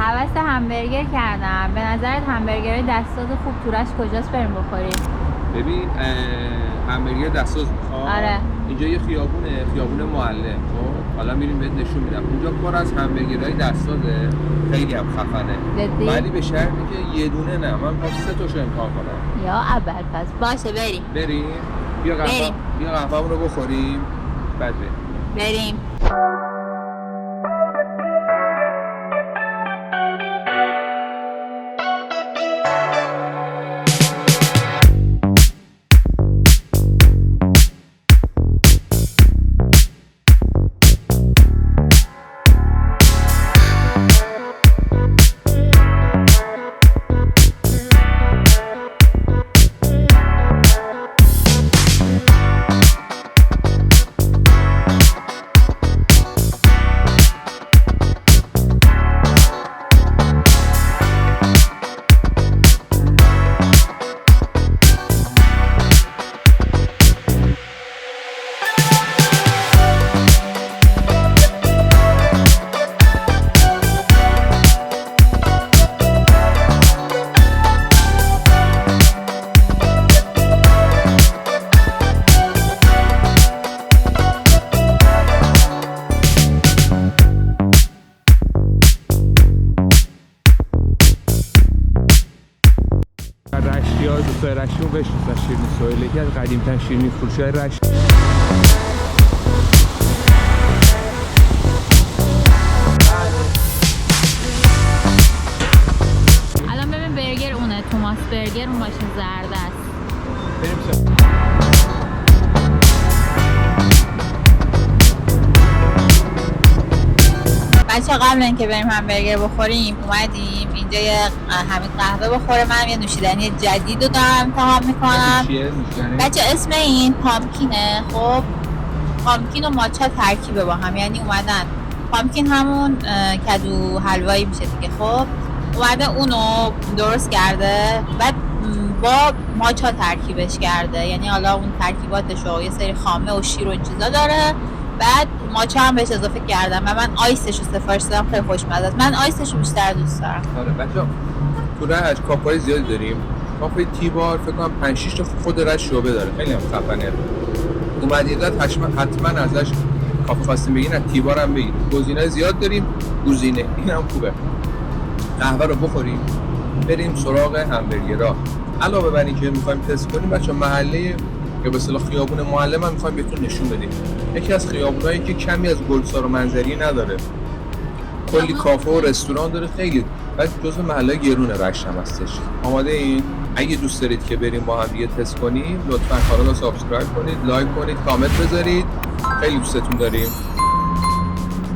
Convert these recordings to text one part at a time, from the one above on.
هوس همبرگر کردم. به نظرت همبرگر دستساز خوب تورش کجاست بریم بخوریم؟ ببین همبرگر دستساز میخواد. آره. اینجا یه خیابون معلم. خب حالا میریم بهت نشون میدم. اونجا پر از همبرگرهای دستسازه، خیلی هم خفنه. جدی؟ ولی به شرطی که یه دونه نه، من میخوام 3 تاشو امتحان کنم. یا اول پس باشه بریم. بیا قهوه‌مون رو بخوریم بعد بریم. رشتی‌ها دوستای رشتی رو بشناسن. شیرینی سهیل یکی از قدیمی‌ترین شیرینی فروش‌های رشت. الان ببین برگر اونه، توماس برگر، اون ماشین زرد است. بریم بچه قبل اینکه بریم همبرگر بخوریم اومدیم اینجا یه همین قهوه بخوره. من یه نوشیدنی جدید رو دارم امتحان میکنم. بچه اسم این پامکینه. خب پامکین و ماچا ترکیبه با هم، یعنی اومدن پامکین همون کدو حلوایی میشه دیگه. خب اومده اونو درست کرده بعد با ماچا ترکیبش کرده، یعنی حالا اون ترکیباتش رو یه سری خامه و شیر و این چیزا داره، بعد ماچا هم بهش اضافه کردم و من آیسش رو سفارش دادم. خیلی خوشمزه است. من آیسش رو بیشتر دوست دارم. آره بچه‌ها تو رشت کافه‌های زیادی داریم. کافه تیبار فکر کنم 5-6 تا خود رشت شعبه داره، خیلی هم خفنه. اومدید حتما ازش کافه خواستیم بگین از تیبار هم بگید. گزینه‌های زیاد داریم. گزینه اینم خوبه. قهوه رو بخوریم بریم سراغ همبرگرها. علاوه بر اینکه می‌خوایم تست کنیم بچه‌ها محله یا به اصطلاح خیابون معلم هم می‌خوایم بهتون نشون بدیم. یکی از خیابونایی که کمی از گلسار و منظری نداره، کلی کافه و رستوران داره، خیلی بعد جزو محله گرون رشت هم هستش. آماده این؟ اگه دوست دارید که بریم با هم دیگه تست کنیم لطفاً کانال رو سابسکرایب کنید، لایک کنید، کامنت بذارید. خیلی دوستتون داریم.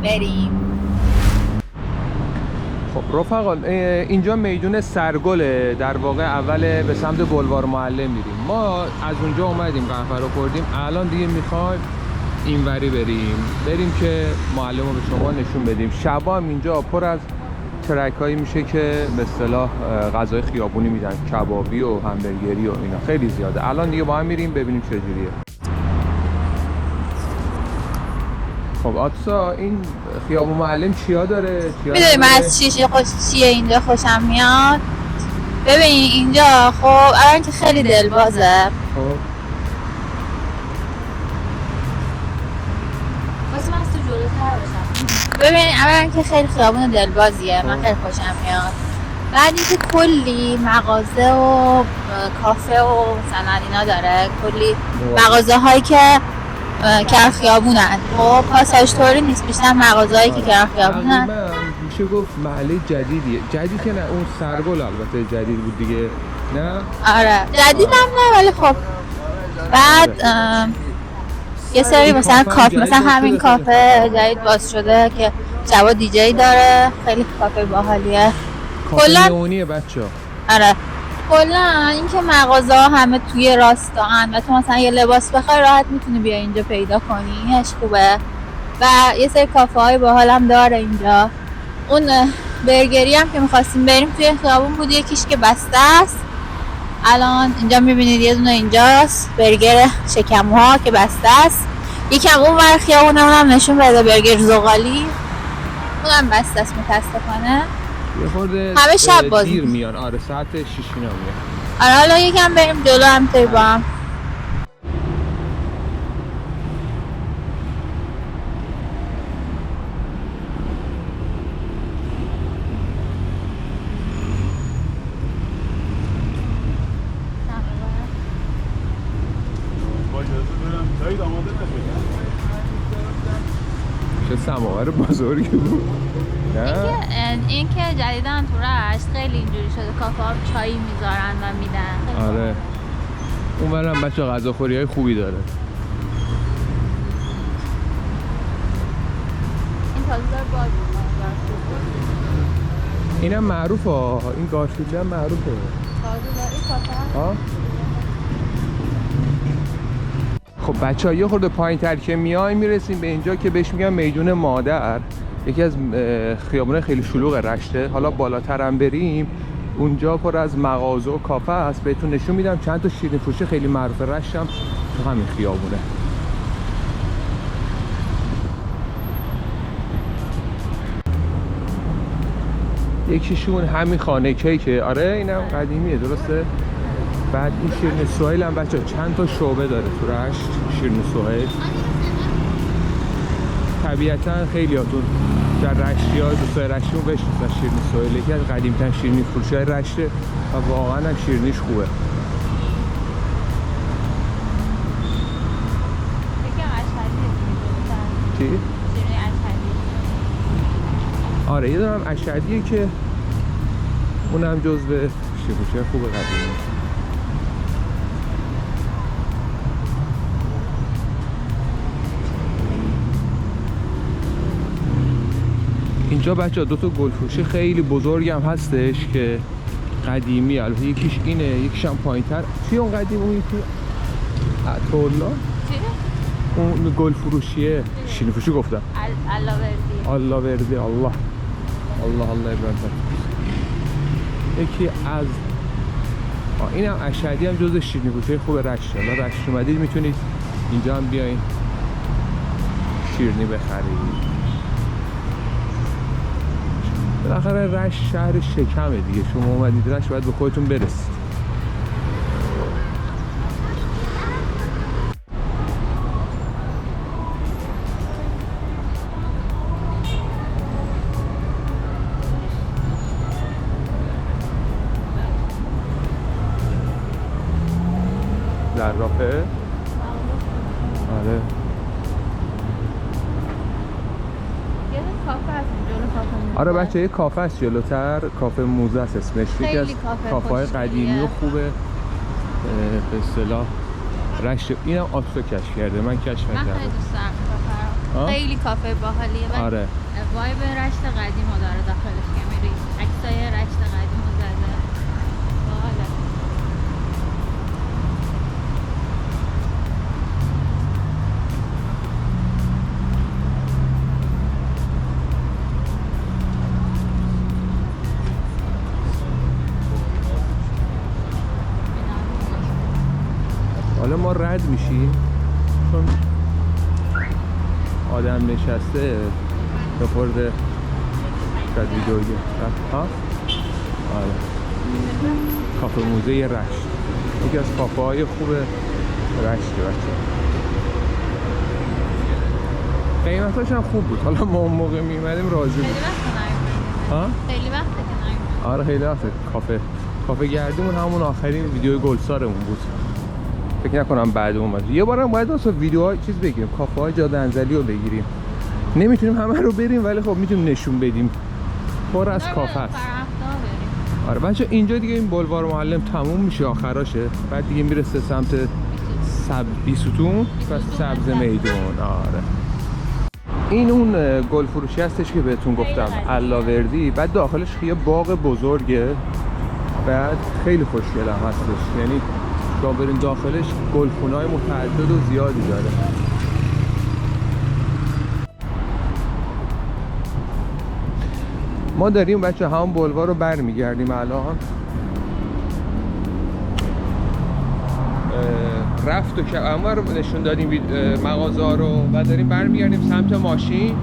بریم. خب رفقا اینجا میدون سرگله، در واقع اول به سمت بلوار معلم میریم. ما از اونجا اومدیم قهوه رو خوردیم، الان دیگه میخوایم اینوری بریم که معلم رو به شما نشون بدیم. شبا هم اینجا پر از ترک هایی میشه که به اصطلاح غذای خیابونی میدن، کبابی و همبرگری و اینا خیلی زیاده. الان دیگه با هم میریم ببینیم چجوریه. خب آتسا این خیابون معلم چیا داره؟ میدونی من از چیه اینجا خوشم میاد؟ ببین اینجا خب اولا که خیلی دلبازه. خب ببین اولا که خیلی خیابون دلبازیه، من خیلی خوشم میاد. بعد اینکه کلی مغازه و کافه و مثلا اینا داره، کلی مغازه هایی که کنار خیابونن. خب پاساژ طوری نیست، بیشتر مغازه هایی که کنار خیابونن. میشه گفت محله جدیدیه. جدید که نه، اون سرگل البته جدید بود دیگه. نه؟ آره جدید هم نه ولی خب بعد یه سری مثلا کافه، مثلا همین کافه جدید باز شده که شبا دیجی داره، خیلی کافه باحالیه. کافه نئونیه بچه‌ها. آره کلا اینکه مغازه ها همه توی راستان و تو مثلا یه لباس بخوای راحت میتونی بیا اینجا پیدا کنی، اینش خوبه. و یه سری کافه های باحال هم داره اینجا. اون برگری هم که می‌خواستیم بریم توی خیابون بود، یکیش که بسته است. الان اینجا می‌بینید یه دونه اینجاست برگر شکم‌ها که بسته است. یکم اون ور خیابون اونم نشون بده برگر زغالی، اونم بسته است متاسفانه. یه خورده همه شب بازی دیر میان. آره ساعت 6 اینا میان. آره حالا یکم بریم جلو همینطوری با هم. چه سماور بزرگی بود. این که جدیدن تو رشت خیلی اینجوری شده، کافه ها چایی میذارن و میدن. آره اون برم بچه غذاخوری های خوبی داره. این تازه داره باز میکنه. اینم معروفه، این گارفیلد هم معروفه. تازه داره این کافه ها. خب بچه ها یه خورده پایین تر که میایم میرسیم به اینجا که بهش میگن میدون مادر. یکی از خیابونه خیلی شلوغ رشته. حالا بالاتر هم بریم اونجا پر از مغازه و کافه است، بهتون نشون میدم. چند تا شیرینی فروشی خیلی معروف رشت هم تو همین خیابونه. یکیشون همین خانه کیکه. آره اینم قدیمیه درسته. بعد این شیرینی سهیل هم بچه چند تا شعبه داره تو رشت. شیرینی سهیل طبیعتا خیلیاتون در رشتی ها دوستای رشتیمون بشناسن شیرینی سهیل. یکی از قدیمترین شیرینی فروشی های رشته و واقعا هم شیرینیش خوبه. چی؟ شیرینی اشهدی. آره یه دارم اشهدیه که اونم جزو شیرینی فروشی خوبه قدیمی. اینجا بچه ها دو تا گل فروشی خیلی بزرگ هم هستش که قدیمی. البته یکیش اینه یکیش هم پایین‌تر. چی اون قدیم اون یکی؟ عطاالله؟ چی؟ اون گل فروشیه. شیرینی فروشی گفتم. آلاوردی. الله الله الله ابراهیم. یکی از اینم اشهدی هم جزو شیرینی فروشی خوب رشته. حالا رشت اومدید میتونید اینجا هم بیاین شیرینی بخرید. بالاخره رشت شهر شکمه دیگه. شما اومدید رشت باید به خودتون برسید. زرافه؟ آره آره بچه یه کافه است جلوتر، کافه موزه است اسمش. یکی از کافه های قدیمی و خوبه به اصطلاح رشت. اینم آسو کشف کرده، من کشف نکردم. من خیلی دوست دارم کافه رو. خیلی کافه باحالیه. آره وایب رشت قدیمو داره داخلش که میری عکسای رشت قدیمو زده. باحاله. حالا ما رد میشیم چون آدم نشسته به خورده شاید ویدیو ها؟ آره کافه موزه رشت یکی از کافه های خوب رشته بچه. قیمتاش هم خوب بود. حالا ما اون موقع میمدیم راضی بود. خیلی وقته که ناییم. آره خیلی وقته. کافه گردیمون همون آخرین ویدیو گلسارمون بود. فکر نکنم بعد اومد. یه بارم باید واسه ویدیوهای چیز بگیریم، کافه های جاده انزلی رو بگیریم. نمیتونیم همه رو بریم ولی خب میتونیم نشون بدیم. پر از کافه است. آره بچه اینجا دیگه این بلوار معلم تموم میشه آخراشه. بعد دیگه میرسه سمت بیستون و سبز میدون. آره این اون گل فروشی هستش که بهتون گفتم آلاوردی. بعد داخلش یه باغ بزرگه. بعد خیلی خوشگل هم هستش. یعنی شما برین داخلش گلخونه‌های متعدد و زیادی داره. ما داریم بچه همون بلوار رو برمیگردیم الان. رفت و که انور نشون دادیم مغازه ها رو و داریم برمیگردیم سمت ماشین.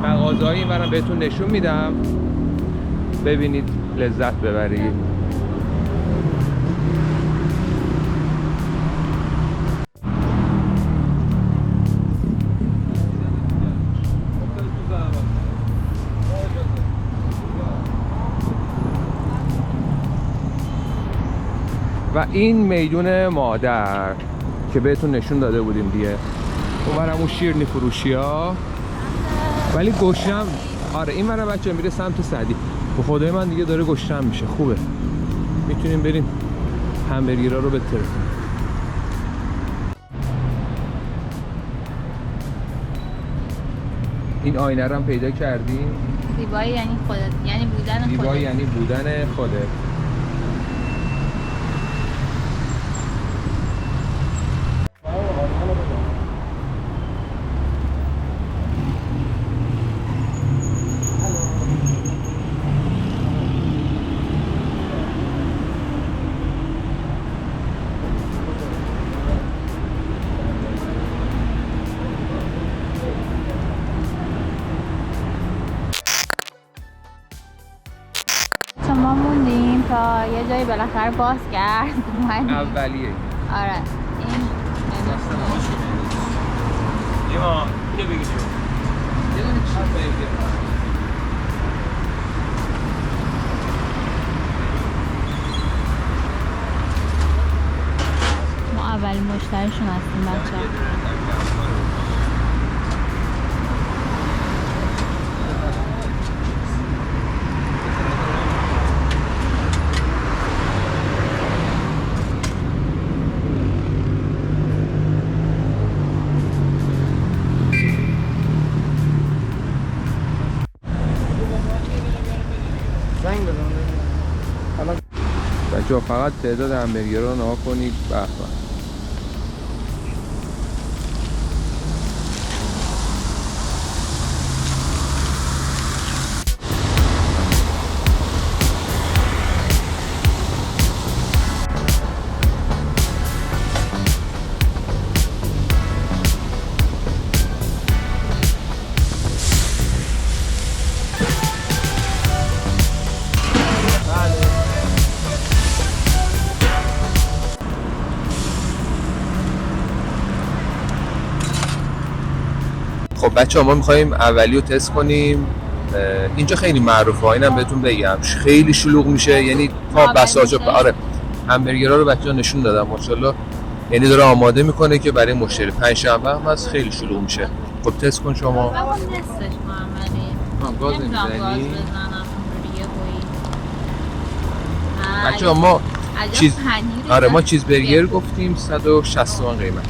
مغازه هایی اینورم بهتون نشون میدم. ببینید لذت ببرید. و این میدون مادر که بهتون نشون داده بودیم دیگه، اونورم اون شیرنی فروشی ها، ولی گشنم. آره این ورم بچه میره سمت سعدی. به خدای من دیگه داره گشنم میشه. خوبه میتونیم بریم همبرگرها رو بترسیم. این آینه رو هم پیدا کردیم. زیبایی یعنی خودت، یعنی بودن خودت. زیبایی یعنی بودن خودت. ما موندیم تا یه جایی بالاخره باز کرد. اولیه. آره این ما یه بگیریم یه دونه چیز بگیریم. ما اولین مشتریشون هستیم بچه. بچه فقط تعداد همبرگرها رو نگاه کنید. به به. خب بچه ما میخواییم اولی رو تست کنیم. اینجا خیلی معروفه، اینم بهتون بگم خیلی شلوغ میشه، یعنی تا بساجا. آره همبرگرها رو بچه‌ها نشون دادم ماشاءالله، یعنی داره آماده میکنه که برای مشتری. پنجشنبه هم از خیلی شلوغ میشه. خب تست کن شما. گاز نمیزنی؟ بچه‌ها ما آره ما چیز برگر گفتیم 160 تومن قیمت.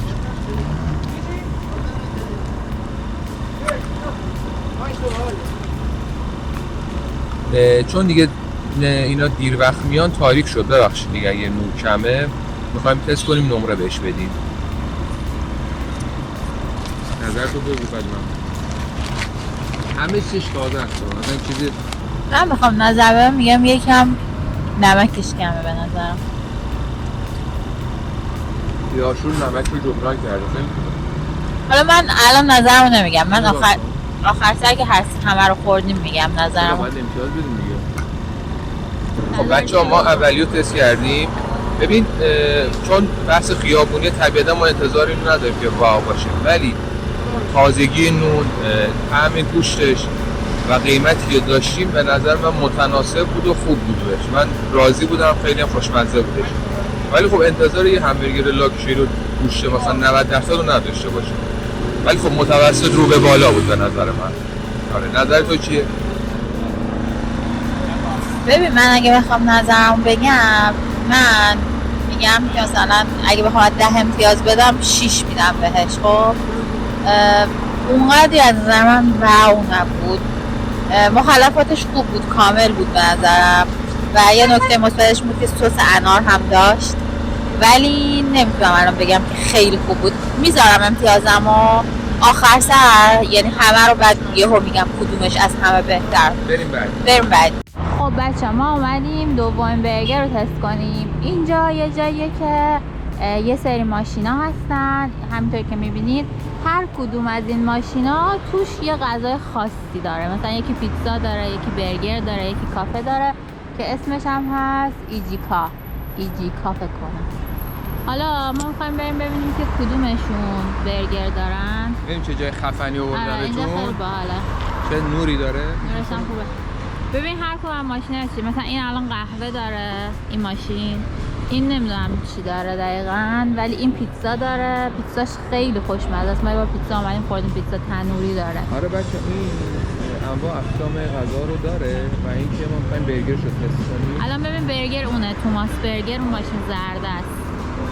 چون دیگه اینا دیر وقت میان تاریک شد، ببخشید دیگه اگه نور کمه میخوایم تست کنیم نمره بهش بدیم. نظر تو بگو بعد من. همه چیش تازه است، مثلا چیزی من میخوام نظر بدم، میگم یکم نمکش کمه به نظرم. یاشور نمک رو جبران کرده. حالا من الان نظرمو نمیگم، من آخر سر که همه رو خوردیم میگم نظرم. باید امتیاز بدیم دیگه. خب بچه‌ها ما اولیو تست کردیم. ببین چون بحث خیابونی طبیعتا ما انتظار اینو نداریم که واو باشه، ولی تازگی نون، طعم گوشتش و قیمتی که داشتیم به نظر من متناسب بود و خوب بود بهش. من راضی بودم، خیلی هم خوشمزه بودش. ولی خب انتظار یه همبرگر لاکچری رو گوشت مثلا 90% رو نداشته باشه، ولی خب متوسط رو به بالا بود به نظر من. آره نظر تو چیه؟ ببین من اگه بخوام نظرم بگم، من میگم که مثلا اگه بخوام 10 امتیاز بدم 6 میدم بهش. خب اونقدری از نظر من واو نبود. مخلفاتش خوب بود، کامل بود به نظرم و یه نکته مثبتش بود که سس انار هم داشت، ولی نمیتونم الان بگم که خیلی خوب بود. میذارم امتیازم و آخر سر یعنی همه رو بعد یهو میگم کدومش از همه بهتر. بریم بعد. خب بچه ما اومدیم دومین برگر رو تست کنیم. اینجا یه جاییه که یه سری ماشینا هستن همینطور که میبینید. هر کدوم از این ماشینا توش یه غذای خاصی داره، مثلا یکی پیتزا داره، یکی برگر داره، یکی کافه داره که اسمش هم هست ایجیکا فکر کنم. حالا ما میخوایم بریم ببینیم که کدومشون برگر دارن. ببین چه جای خفنی آوردن اینجا خیلی باحاله، چه نوری داره، نورش هم خوبه. ببین هر کدوم ماشین چی، مثلا این الان قهوه داره، این ماشین، این نمیدونم چی داره دقیقاً، ولی این پیتزا داره. پیتزاش خیلی خوشمزه است. ما یه بار پیتزا اومدیم خوردیم، پیتزا تنوری داره. آره بچه این انواع اقسام غذا رو داره و این که ما می‌خوایم برگر شو تست کنیم. الان ببین برگر اونه، توماس برگر، اون ماشین زرد است.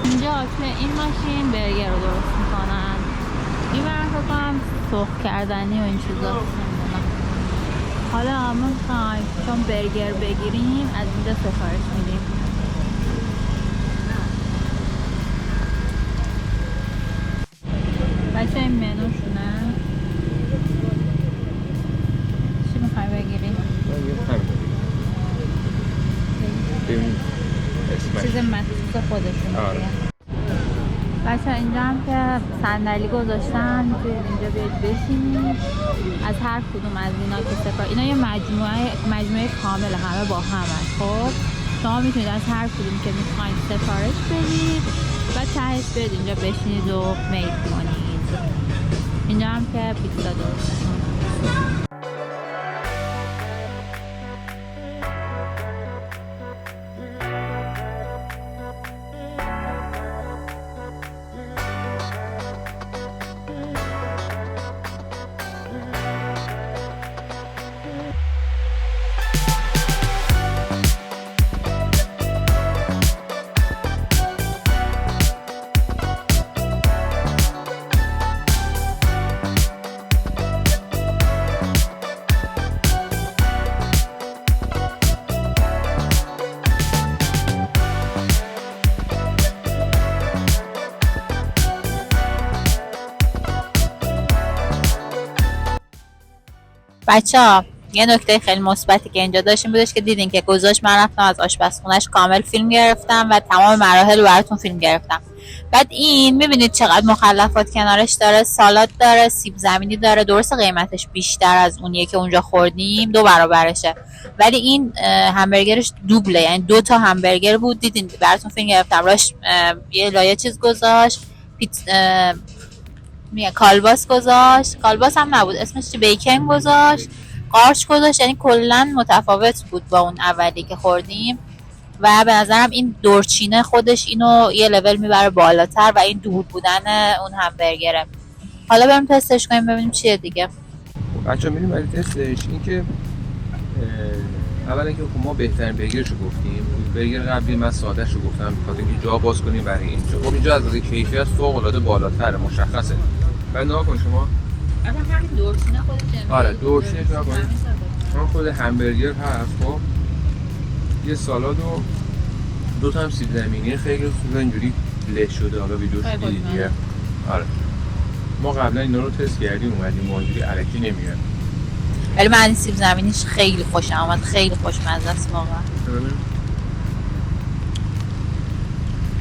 اینجا توی این ماشین برگر رو درست میکنن. این برای کنم سرخ کردنی و این چیزا نمیدونم. حالا ما میخوایم چون برگر بگیریم از اینجا سفارش میدیم. بچه این منوشونه. چی میخوای بگیری؟ چیز مخصوص خودشون دیگه. بچه اینجا هم که صندلی گذاشتن، میتونید اینجا بیاید بشینید. از هر کدوم از اینا که سفارش، اینا یه مجموعه کامل همه با هم هست. خب شما میتونید از هر کدوم که میخواید سفارش بدید و تهش بیاید اینجا بشینید و میل کنید. اینجا هم که پیتزا درست کنید. بچه‌ها یه نکته خیلی مثبتی که اینجا داشتیم بودش که دیدین که گذاشت من رفتم از آشپزخونه‌اش کامل فیلم گرفتم و تمام مراحل رو براتون فیلم گرفتم. بعد این میبینید چقدر مخلفات کنارش داره، سالاد داره، سیب زمینی داره. درسته قیمتش بیشتر از اونیه که اونجا خوردیم، 2 برابرشه، ولی این همبرگرش دوبله، یعنی 2 تا همبرگر بود. دیدین براتون فیلم گرفتم. راش یه لایه چیز گذاشت، کالباس گذاشت، کالباس هم نبود اسمش چی، بیکن گذاشت، قارچ گذاشت. یعنی کلا متفاوت بود با اون اولی که خوردیم و به نظرم این دورچینه خودش اینو یه لول میبره بالاتر و این دور بودن اون همبرگره. حالا بریم تستش کنیم ببینیم چیه دیگه. بچه‌ها میریم برای تستش. این که اولا که ما بهترین برگرشو گفتیم. برگر قبلی من ساده‌شو گفتم بخاطر اینکه جا باز کنیم برای اینجا. خب اینجا از نظر کیفیت فوق‌العاده بالاتره، مشخصه. بعد نگاه کن شما. اصلا همین دورچینه خودش جمعه. آره دورچینه نگاه کن. اون خود همبرگر هست. خب یه سالاد و 2 تا هم سیب زمینی خیلی خوبه، اینجوری له شده. حالا ویدیوش دیدیه. آره ما قبلا اینا رو تست کردیم اومدیم، ما اینجوری الکی نمیاد. ولی من این سیب زمینیش خیلی خوشم اومد، خیلی خوشمزه است واقعا.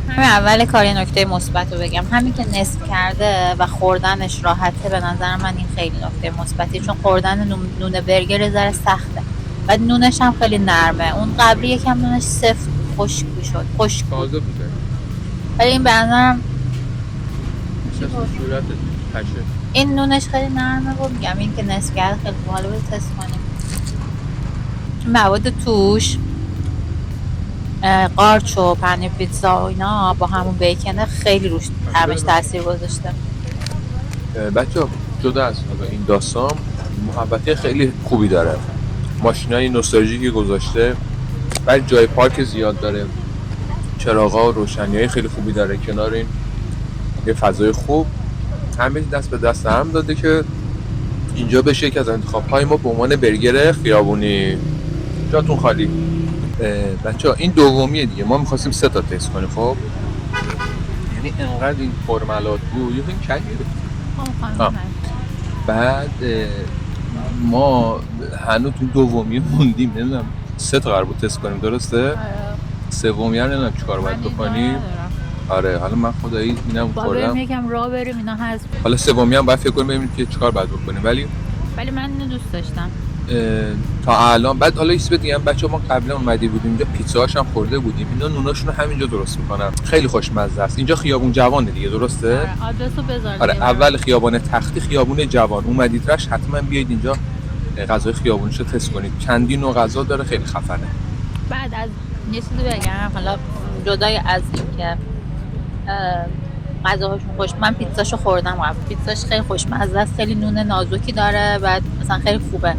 همین اول کار یه نکته مثبت رو بگم، همین که نصف کرده و خوردنش راحته. به نظر من این خیلی نکته مثبتی، چون خوردن نون برگر ذره سخته و نونش هم خیلی نرمه. اون قبلی یکم نونش سفت خشک میشد، خشک تازه بوده، ولی این به نظرم صورت پشه. این نونش خیلی نرمه و میگم این که نصف کرده خیلی باحاله. بریم تست کنیم. مواد توش قارچ و پنیر پیتزا و اینا با همون بیکنه خیلی روش طعمش تاثیر گذاشته. بچه‌ها جدا از این داستان محبتی خیلی خوبی داره، ماشینای نوستالژیکی گذاشته، بعد جای پارک زیاد داره، چراغا و روشنیای خیلی خوبی داره، کنار این یه فضای خوب. همه دست به دست هم داده که اینجا بشه یکی از انتخاب‌های ما به عنوان برگر خیابونی. جاتون خالی. بچه‌ها این دومیه دیگه، ما می‌خواستیم 3 تا تست کنیم. خب یعنی انقدر این فرمالات بود یه این کلی بعد ما هنوز تو دومی موندیم، نمیدونم 3 تا قرار بود تست کنیم، درسته؟ سومی رو نمیدونم چیکار باید بکنیم. آره حالا من خدایی اینم خوردم. یکم راه بریم اینا هست. حالا سومی هم باید فکر کنیم ببینیم که چیکار باید بکنیم، ولی من اینو دوست داشتم تا الان. بعد حالا یه چیز دیگه بچه‌ها، ما قبلا اومدیم بودیم اینجا، پیتزاهاش هم خورده بودیم، اینا نوناشون رو همینجا درست میکنن، خیلی خوشمزه است. اینجا خیابون جوانه دیگه، درسته؟ آره آدرسو بذار. آره اول خیابان تختی، خیابون جوان. اومدید رشت حتما بیاید اینجا غذای خیابونیشو تست کنید، چندین نوع غذا داره، خیلی خفنه. بعد از یه چیزی بگم، حالا جدای از این که غذاهاشون من پیتزاشو خوردم قبل، پیتزاش خیلی خوشمزه است، خیلی نون نازکی داره، بعد مثلا خیلی خوبه،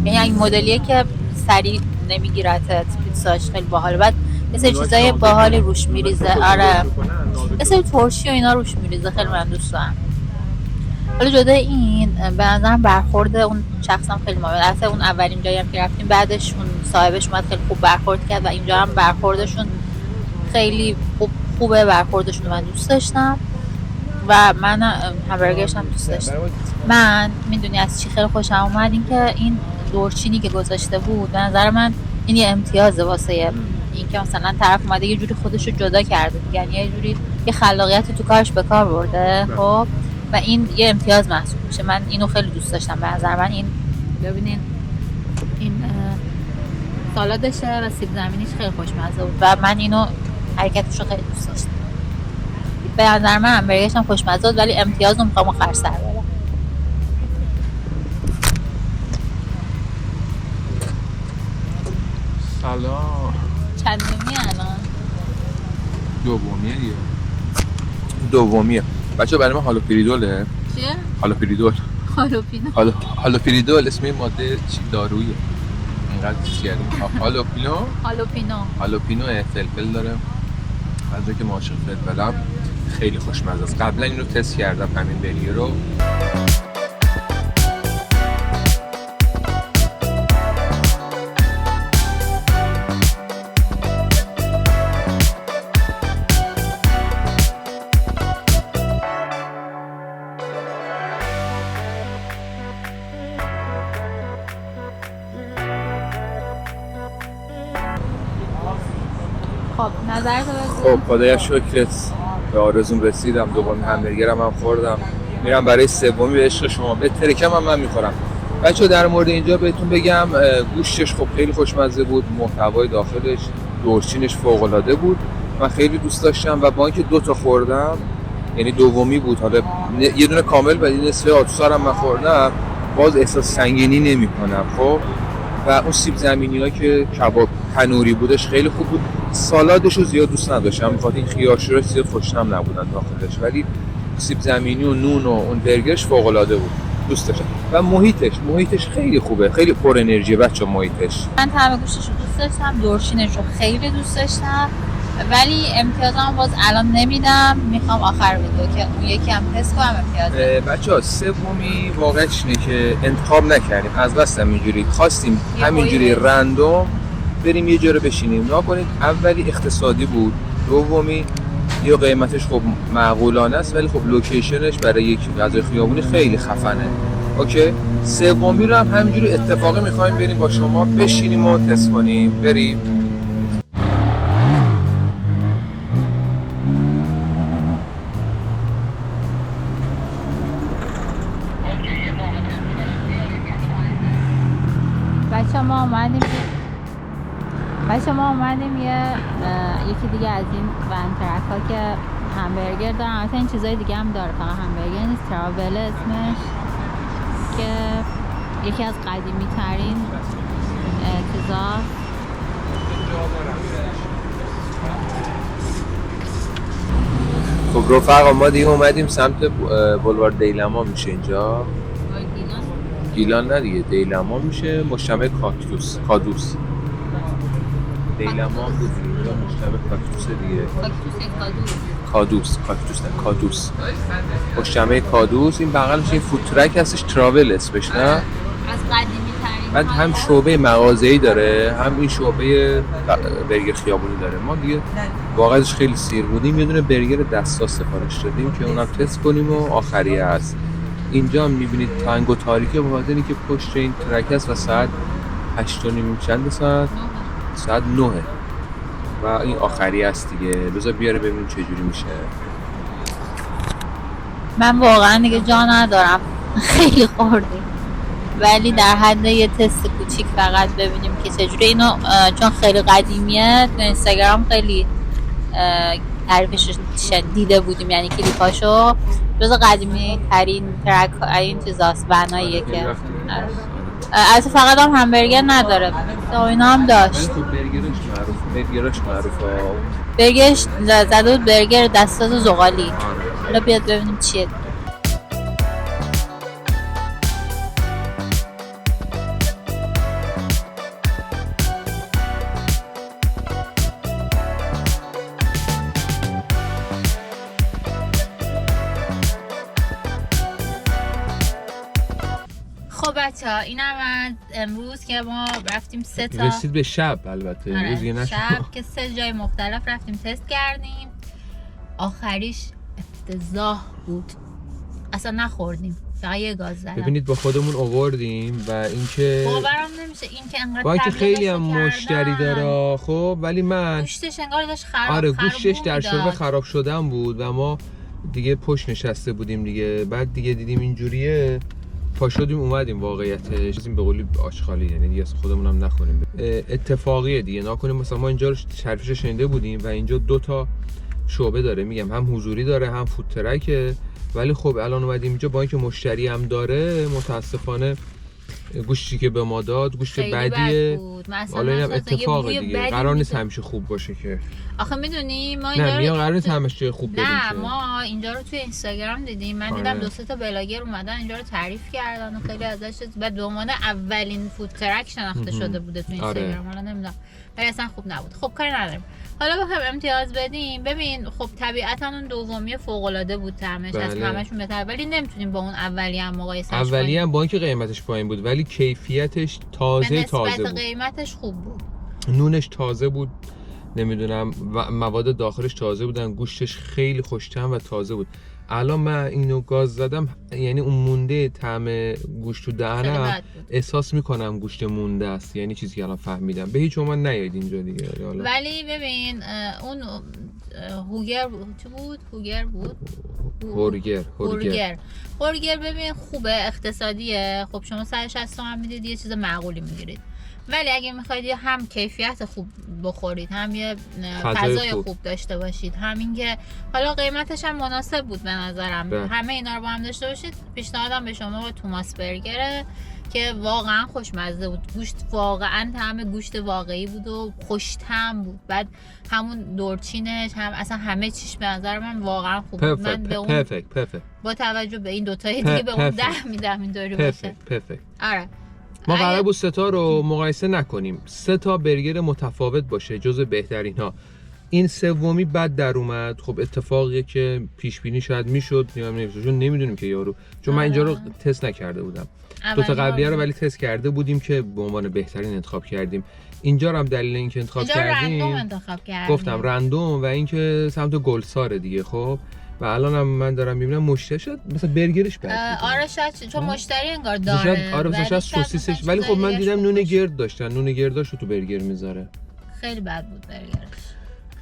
یعنی این مدلیه که سریع نمیگیرتت، پیتزاش خیلی باحاله. بعد یه سری چیزای باحالی روش میریزه، آره یه سری ترشی و اینا روش میریزه، خیلی من دوست دارم. حالا جدا این به نظرم برخورد اون شخصم خیلی مهمه. اصلا اون اولین جایی هم که رفتیم بعدش اون صاحبش اومد خیلی خوب برخورد کرد و اینجا هم برخوردشون خیلی خوبه، برخوردشون من دوست داشتم و من همبرگرش هم دوست داشتم. من میدونی از چی خیلی خوشم اومد؟ این که این دورچینی که گذاشته بود به نظر من این یه امتیازه واسه این که مثلا طرف اومده یه جوری خودش رو جدا کرده، یعنی یه جوری یه خلاقیت تو کارش به کار برده. خب و این یه امتیاز محسوب میشه. من اینو خیلی دوست داشتم. به نظر من این ببینین این سالادشه و سیب زمینیش خیلی خوشمزه بود و من اینو حرکتش رو خیلی دوست داشتم. به نظر من همبرگرش هم خوشمزه بود ولی امتیاز رو میخوام آخر سر ببرم. سلام. چندمی الان؟ دومیه دیگه. دومیه. بچه برای من هالوپریدوله. چیه؟ هالوپریدول. هالوپینو. هالوپریدول اسم این ماده چی داروییه. اینقدر چیز کردیم. هالوپینو فلفل داره. از که عاشق فلفلم خیلی خوشمزه است. قبلا اینو تست کردم همین برگر رو. خب نظرت بگو. خب خدایا شکرت به آرزوم رسیدم. دومین همبرگرم هم خوردم. میرم برای سومی به عشق شما. به ترکم هم من میخورم. بچه در مورد اینجا بهتون بگم گوشتش خب خیلی خوشمزه بود، محتوای داخلش، دورچینش فوق العاده بود. من خیلی دوست داشتم و با اینکه 2 تا خوردم، یعنی دومی بود، حالا یه دونه کامل و یه نصف آتوسار هم من خوردم، باز احساس سنگینی نمی‌کنم. خب و اون سیب زمینی‌ها که کباب تنوری بودش خیلی خوب بود. سالادشو زیاد دوست نداشتم، می‌خاطر این خیارشورا زیاد خوشم نبودن داخلش، ولی سیب زمینی و نون و اون برگرش فوق‌العاده بود، دوست داشتم. و محیطش خیلی خوبه، خیلی پر انرژیه بچه محیطش. من طعم گوشتش رو دوست داشتم، دورچینش رو خیلی دوست داشتم، ولی امتیازم باز الان نمیدم، میخوام آخر ویدیو که اون یکی هم تست کنم امتیاز. بچه‌ها سومی واقعش اینه که انتخاب نکردیم، از دستم اینجوری خواستیم همینجوری رندوم بریم یه جا رو بشینیم. ناکنید اولی اقتصادی بود، دومی یا قیمتش خب معقولانه است ولی خب لوکیشنش برای یک غذای خیابونی خیلی خفنه. اوکی، سومی رو هم همینجوری اتفاقی می‌خوایم بریم با شما بشینیم و تست کنیم. بریم. بچه ما اومدیم یکی دیگه از این ونترک ها که همبرگر دارن. البته این چیزای دیگه هم داره، فقط همبرگر نیست. تراول اسمش که یکی از قدیمی ترین چیزا. خب رفقا ما دیگه اومدیم سمت بولوار دیلما میشه اینجا. گیلان نه دیگه، دیلما میشه، مجتمع کادوس. دیلما بود اینجا، مجتمع کاکتوس دیگه. کادوس. مجتمع کادوس. این بغلش این فود ترک هستش، تراول اسمش نه؟ از قدیمی ترین. بعد هم شعبه مغازه‌ای داره، هم این شعبه برگر خیابونی داره. ما دیگه واقعاش خیلی سیر بودیم، یه دونه برگر دستا سفارش دادیم که اونم تست کنیم و آخریه هست. اینجا هم می‌بینید تنگ و تاریکه به خاطر اینکه پشت این ترک است و ساعت 8:30 چند ساعت؟ ساعت 9. و این آخری است دیگه. بذار بیاره ببینیم چه جوری میشه. من واقعا دیگه جا ندارم. خیلی خوردیم، ولی در حد یه تست کوچیک فقط ببینیم که چجوری اینو، چون خیلی قدیمیه تو اینستاگرام خیلی تعریفش دیده بودیم، یعنی کلیپاشو جز قدیمی ترین ترک این چیزاست، بناییه که از فقط هم همبرگر نداره، اینا هم داشت. برگرش معروفه. برگرش زده بود برگر دستات زغالی. حالا بیاد ببینیم چیه. بچه‌ها این هم امروز که ما رفتیم 3 تا رسید به شب، البته امروز یه شب که 3 جای مختلف رفتیم تست کردیم. آخریش افتضاح بود، اصلا نخوردیم، فقط یه گاز زدم. ببینید با خودمون آوردیم و اینکه باورم نمیشه این که انقدر با اینکه خیلی هم مشتری داره خب، ولی من گوشتش انگار داشت خراب گوشتش در شروع خراب شدن بود و ما دیگه پشت نشسته بودیم دیگه. بعد دیگه دیدیم اینجوریه، پا شدیم اومدیم واقعیتش به قولی آشغالی، یعنی دیگه خودمون هم نخوریم. اتفاقیه دیگه ناکنیم. مثلا ما اینجا رو تعریفش شنیده بودیم و اینجا 2 تا شعبه داره، میگم هم حضوری داره هم فود ترکه، ولی خب الان اومدیم اینجا با اینکه مشتری هم داره متاسفانه گوشتی که به ما داد گوشت بدیه. حالا اینم اتفاقه دیگه، قرار نیست همیشه خوب باشه که. آخه میدونی ما اینجا نه قرار نیست همیشه خوب بدیم. نه ما اینجا رو توی اینستاگرام دیدیم، من دیدم 2-3 تا بلاگر اومدن اینجا رو تعریف کردن و خیلی ازش به عنوان اولین فود ترک شناخته شده بوده تو اینستاگرام. حالا نمیدونم ولی اصلا خوب نبود. خب کاری نداریم، حالا بخوام امتیاز بدیم. ببین خب طبیعتا اون دومی فوق العاده بود طعمش، از همشون بهتر، ولی نمیتونیم با اون اولی هم مقایسهش کنیم. اولی هم با اینکه قیمتش پایین بود ولی کیفیتش تازه بود. قیمتش خوب بود، نونش تازه بود، نمیدونم مواد داخلش تازه بودن، گوشتش خیلی خوش‌طعم و تازه بود. الان من اینو گاز زدم، یعنی اون مونده طعم گوشت تو دهنم احساس میکنم گوشت مونده است، یعنی چیزی که الان فهمیدم. به هیچ عنوان نیاید اینجا دیگه. ولی ببین اون هوگر بود هورگر ببین خوبه، اقتصادیه. خب شما 160 تومن میدید یه چیز معقولی میگیرید، ولی اگه میخواید هم کیفیت خوب بخورید، هم یه فضای خوب داشته باشید، همین که حالا قیمتش هم مناسب بود به نظرم، همه اینا رو با هم داشته باشید، پیشنهادم به شما با توماس برگره که واقعا خوشمزه بود. گوشت واقعا طعم گوشت واقعی بود و خوش طعم بود. بعد همون دورچینش هم اصلا همه چیش به نظر من واقعا خوب بود. من به اون با توجه به این 2 تا دیگه به اون 10 میدم اینطوری باشه. آره ما قرار بود 3 تا رو مقایسه نکنیم، 3 تا برگر متفاوت باشه جزو بهترین ها. این سومی بد در اومد. خب اتفاقیه که پیش بینی شاید میشد، چون نمیدونیم که یارو، چون من اینجا رو تست نکرده بودم. 2 تا قبلیه رو ولی تست کرده بودیم که به عنوان بهترین انتخاب کردیم. اینجا رو هم دلیل اینکه انتخاب کردیم گفتم رندوم و اینکه سمت گلساره دیگه. خب و الان هم من دارم میبینم مشتری شد مثلا برگرش بد. آره شاید چون مشتری انگار داره. آره شاید سوسیسش، ولی خب من دیدم نون گرد داشتن، نون گرداشو تو برگر میذاره. خیلی بد بود برگرش.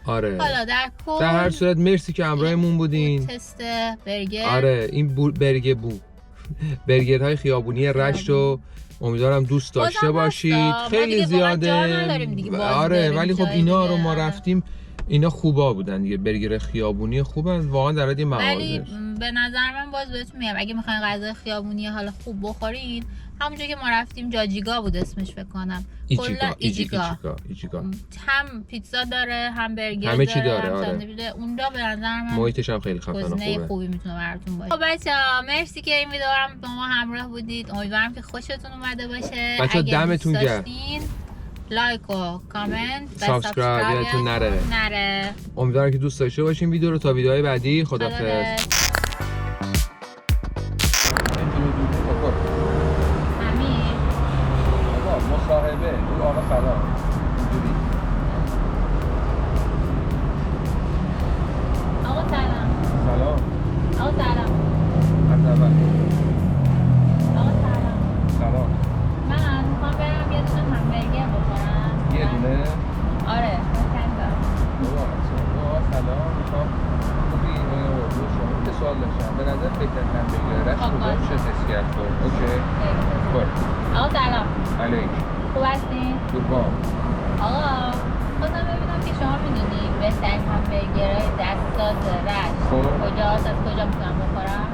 آره حالا در هر صورت مرسی که همراهمون بودین. تست برگر. آره این برگرهای خیابونی رشت رو امیدوارم دوست داشته باشید. خیلی زیاده. آره ولی خب اینا رو ما رفتیم، اینا خوبا بودن دیگه، برگر خیابونی خوبن واقعا در حد مغازه. ولی به نظر من باز بهتون میگم اگه میخواین غذای خیابونی حالا خوب بخورید، همونجا که ما رفتیم جاجیگا بود اسمش فکر کنم، ایجیگا. هم پیتزا داره، هم برگر همه چی داره. آره اونجا به نظر من محیطش هم خیلی خفنه، خوبه، خوبی میتونه براتون باشه. خب بچه‌ها مرسی که این ویدیو رو با ما همراه بودید، امیدوارم که خوشتون اومده باشه. بچه‌ها دمتون گرم، لایک و کامنت و سابسکرایب یادتون نره. امیدوارم که دوست داشته باشین ویدیو رو. تا ویدیوهای بعدی خدافظ. مصاحبه رو آقا سلام اینجوری. آقا سلام. سلام. آقا سلام. از اول. آقا سلام. سلام. من میخوام برم یه دونه همبرگر بخورم. یه دونه؟ آره چند تا؟ داشتم به نظر بهتر همبرگر رشت کدوم چه حس کرد خورد اوکی خورد آقا سلام علیک خوب هستین؟ قربان آقا خواستم ببینم که شما میدونید بهترین همبرگرهای دستساز رشت خب. کجاست از کجا میتونم بخورم؟